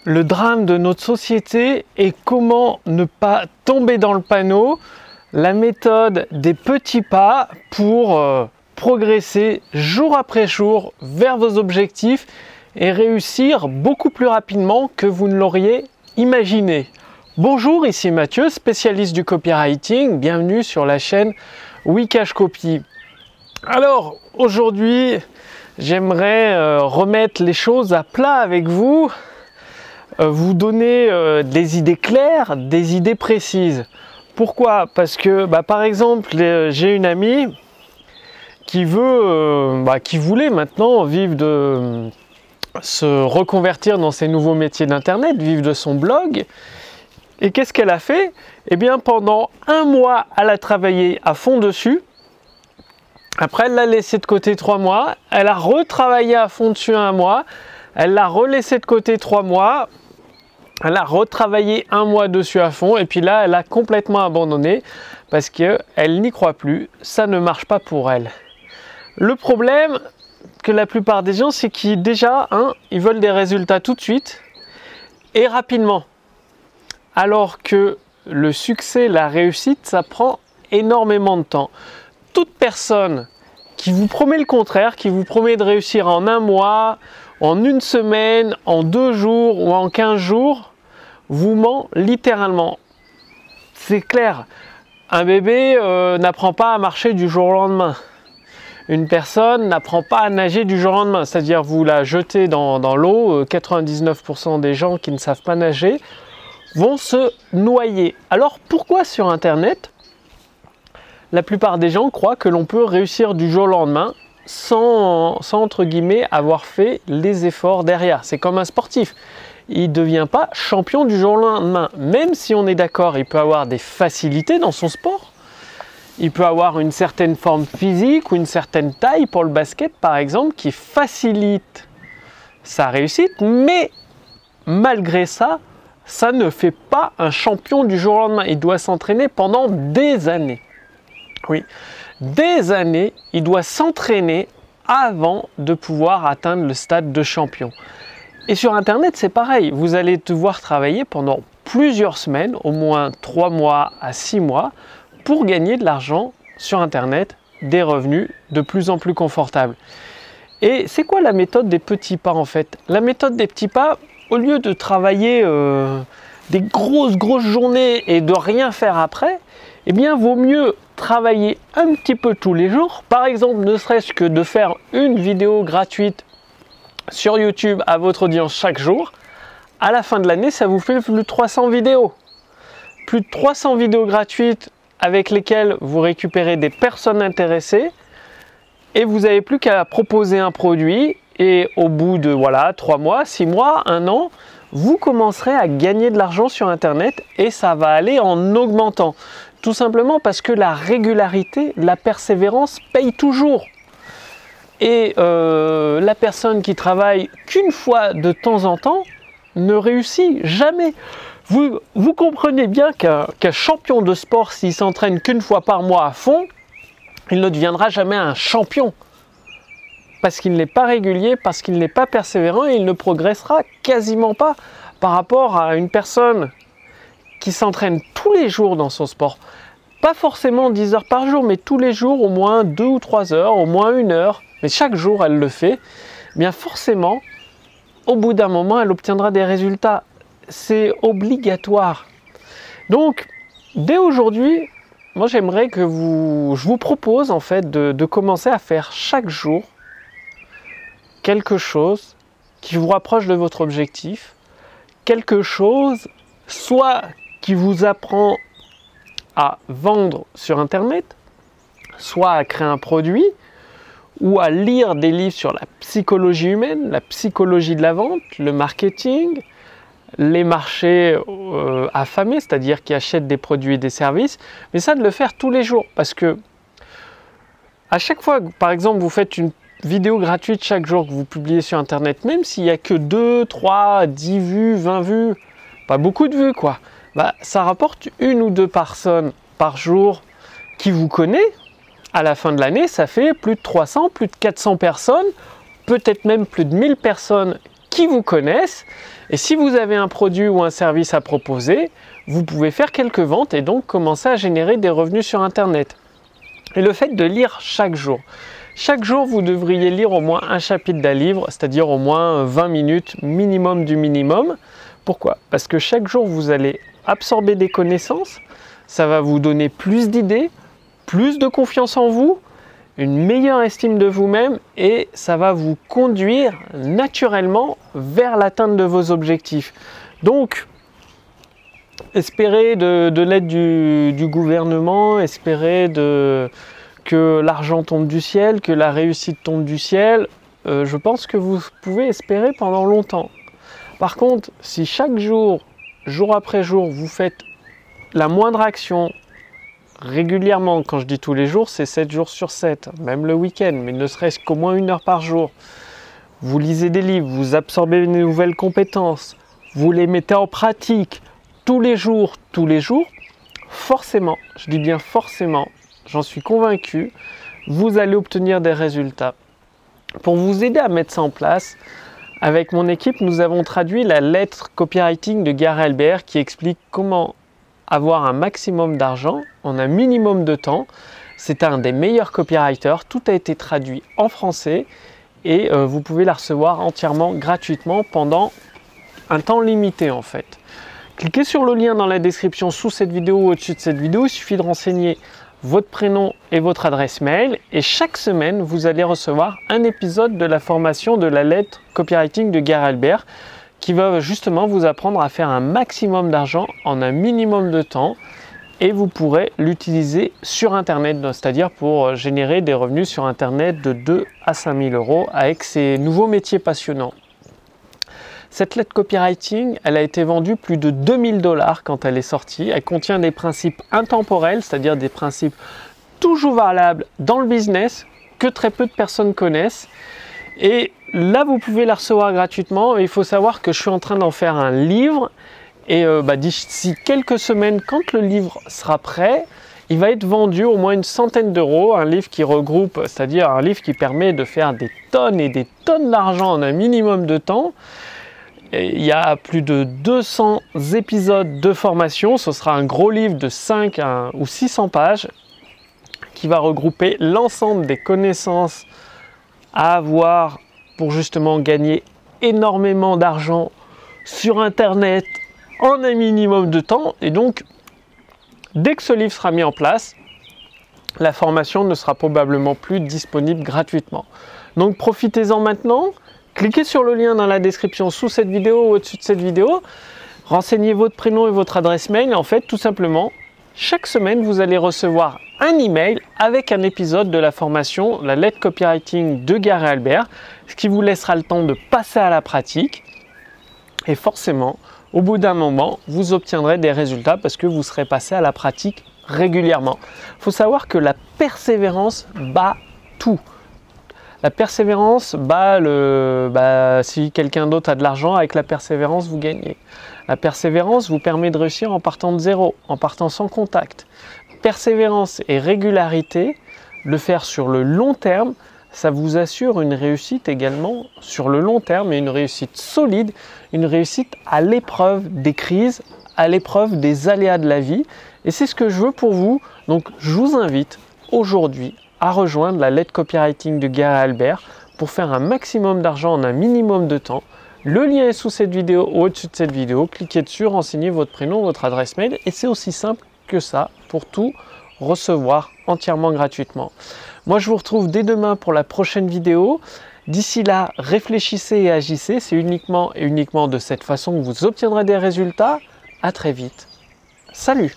le drame de notre société et comment ne pas tomber dans le panneau, la méthode des petits pas pour progresser jour après jour vers vos objectifs et réussir beaucoup plus rapidement que vous ne l'auriez imaginé. Bonjour, ici Mathieu, spécialiste du copywriting, bienvenue sur la chaîne Wikash Copy. Alors aujourd'hui, j'aimerais remettre les choses à plat avec vous, vous donner des idées claires, des idées précises. Pourquoi? Parce que par exemple, j'ai une amie qui voulait maintenant se reconvertir dans ses nouveaux métiers d'internet, vivre de son blog. Et qu'est-ce qu'elle a fait? Eh bien, pendant un mois, elle a travaillé à fond dessus. Après, elle l'a laissé de côté 3 mois. Elle a retravaillé à fond dessus un mois. Elle l'a relaissé de côté 3 mois. Elle a retravaillé un mois dessus à fond. Et puis là, elle a complètement abandonné parce qu'elle n'y croit plus. Ça ne marche pas pour elle. Le problème que la plupart des gens, c'est qu'ils ils veulent des résultats tout de suite et rapidement. Alors que le succès, la réussite, ça prend énormément de temps. Toute personne qui vous promet le contraire, qui vous promet de réussir en un mois, en une semaine, en 2 jours ou en 15 jours, vous ment littéralement. C'est clair, un bébé n'apprend pas à marcher du jour au lendemain. Une personne n'apprend pas à nager du jour au lendemain. C'est-à-dire vous la jetez dans l'eau, 99% des gens qui ne savent pas nager vont se noyer. Alors pourquoi sur Internet, la plupart des gens croient que l'on peut réussir du jour au lendemain sans entre guillemets avoir fait les efforts derrière? C'est comme un sportif. Il ne devient pas champion du jour au lendemain. Même si on est d'accord, il peut avoir des facilités dans son sport. Il peut avoir une certaine forme physique ou une certaine taille pour le basket par exemple qui facilite sa réussite. Mais malgré ça, ça ne fait pas un champion du jour au lendemain. Il doit s'entraîner pendant des années. Oui, des années, il doit s'entraîner avant de pouvoir atteindre le stade de champion. Et sur Internet, c'est pareil. Vous allez devoir travailler pendant plusieurs semaines, au moins 3 mois à 6 mois, pour gagner de l'argent sur Internet, des revenus de plus en plus confortables. Et c'est quoi la méthode des petits pas en fait? La méthode des petits pas, au lieu de travailler des grosses journées et de rien faire après, eh bien vaut mieux travailler un petit peu tous les jours. Par exemple, ne serait-ce que de faire une vidéo gratuite sur YouTube à votre audience chaque jour. À la fin de l'année, ça vous fait plus de 300 vidéos. Plus de 300 vidéos gratuites avec lesquelles vous récupérez des personnes intéressées et vous n'avez plus qu'à proposer un produit. Et au bout de 3 mois, 6 mois, 1 an, vous commencerez à gagner de l'argent sur Internet et ça va aller en augmentant. Tout simplement parce que la régularité, la persévérance paye toujours. Et la personne qui travaille qu'une fois de temps en temps ne réussit jamais. Vous comprenez bien qu'un champion de sport, s'il s'entraîne qu'une fois par mois à fond, il ne deviendra jamais un champion. Parce qu'il n'est pas régulier, parce qu'il n'est pas persévérant et il ne progressera quasiment pas par rapport à une personne qui s'entraîne tous les jours dans son sport. Pas forcément 10 heures par jour, mais tous les jours au moins 2 ou 3 heures, au moins 1 heure, mais chaque jour elle le fait. Bien forcément, au bout d'un moment, elle obtiendra des résultats. C'est obligatoire. Donc, dès aujourd'hui, moi j'aimerais que je vous propose en fait de commencer à faire chaque jour quelque chose qui vous rapproche de votre objectif, quelque chose soit qui vous apprend à vendre sur Internet, soit à créer un produit, ou à lire des livres sur la psychologie humaine, la psychologie de la vente, le marketing, les marchés affamés, c'est-à-dire qui achètent des produits et des services, mais ça de le faire tous les jours, parce que à chaque fois, par exemple, vous faites une vidéo gratuite chaque jour que vous publiez sur Internet, même s'il n'y a que 2, 3, 10 vues, 20 vues, pas beaucoup de vues quoi, ça rapporte 1 ou 2 personnes par jour qui vous connaissent. À la fin de l'année, ça fait plus de 300, plus de 400 personnes, peut-être même plus de 1000 personnes qui vous connaissent. Et si vous avez un produit ou un service à proposer, vous pouvez faire quelques ventes et donc commencer à générer des revenus sur Internet. Et le fait de lire chaque jour. Chaque jour, vous devriez lire au moins un chapitre d'un livre, c'est-à-dire au moins 20 minutes minimum du minimum. Pourquoi? Parce que chaque jour, vous allez absorber des connaissances, ça va vous donner plus d'idées, plus de confiance en vous, une meilleure estime de vous-même et ça va vous conduire naturellement vers l'atteinte de vos objectifs. Donc, espérez de l'aide du gouvernement, espérez que l'argent tombe du ciel, que la réussite tombe du ciel, je pense que vous pouvez espérer pendant longtemps. Par contre, si chaque jour, jour après jour, vous faites la moindre action régulièrement, quand je dis tous les jours, c'est 7 jours sur 7, même le week-end, mais ne serait-ce qu'au moins 1 heure par jour. Vous lisez des livres, vous absorbez de nouvelles compétences, vous les mettez en pratique tous les jours, forcément, je dis bien forcément, j'en suis convaincu, vous allez obtenir des résultats. Pour vous aider à mettre ça en place, avec mon équipe, nous avons traduit la lettre copywriting de Gary Halbert qui explique comment avoir un maximum d'argent en un minimum de temps. C'est un des meilleurs copywriters, tout a été traduit en français et vous pouvez la recevoir entièrement gratuitement pendant un temps limité en fait. Cliquez sur le lien dans la description sous cette vidéo ou au-dessus de cette vidéo, il suffit de renseigner votre prénom et votre adresse mail et chaque semaine vous allez recevoir un épisode de la formation de la lettre copywriting de Gary Halbert qui va justement vous apprendre à faire un maximum d'argent en un minimum de temps et vous pourrez l'utiliser sur Internet, c'est-à-dire pour générer des revenus sur Internet de 2 à 5 000 euros avec ces nouveaux métiers passionnants. Cette lettre copywriting, elle a été vendue plus de 2000 $ quand elle est sortie. Elle contient des principes intemporels, c'est-à-dire des principes toujours valables dans le business que très peu de personnes connaissent. Et là, vous pouvez la recevoir gratuitement. Il faut savoir que je suis en train d'en faire un livre. Et d'ici quelques semaines, quand le livre sera prêt, il va être vendu au moins une centaine d'euros. Un livre qui regroupe, c'est-à-dire un livre qui permet de faire des tonnes et des tonnes d'argent en un minimum de temps. Il y a plus de 200 épisodes de formation. Ce sera un gros livre de 5 ou 600 pages qui va regrouper l'ensemble des connaissances à avoir pour justement gagner énormément d'argent sur Internet en un minimum de temps. Et donc, dès que ce livre sera mis en place, la formation ne sera probablement plus disponible gratuitement. Donc, profitez-en maintenant. Cliquez sur le lien dans la description sous cette vidéo ou au-dessus de cette vidéo. Renseignez votre prénom et votre adresse mail. En fait, tout simplement, chaque semaine, vous allez recevoir un email avec un épisode de la formation, la lettre copywriting de Gary Halbert, ce qui vous laissera le temps de passer à la pratique. Et forcément, au bout d'un moment, vous obtiendrez des résultats parce que vous serez passé à la pratique régulièrement. Il faut savoir que la persévérance bat tout. La persévérance si quelqu'un d'autre a de l'argent, avec la persévérance, vous gagnez. La persévérance vous permet de réussir en partant de zéro, en partant sans contact. Persévérance et régularité, le faire sur le long terme, ça vous assure une réussite également sur le long terme et une réussite solide, une réussite à l'épreuve des crises, à l'épreuve des aléas de la vie. Et c'est ce que je veux pour vous. Donc je vous invite aujourd'hui à rejoindre la lettre copywriting de Gary Halbert pour faire un maximum d'argent en un minimum de temps. Le lien est sous cette vidéo ou au-dessus de cette vidéo. Cliquez dessus, renseignez votre prénom, votre adresse mail et c'est aussi simple que ça pour tout recevoir entièrement gratuitement. Moi, je vous retrouve dès demain pour la prochaine vidéo. D'ici là, réfléchissez et agissez. C'est uniquement de cette façon que vous obtiendrez des résultats. À très vite. Salut!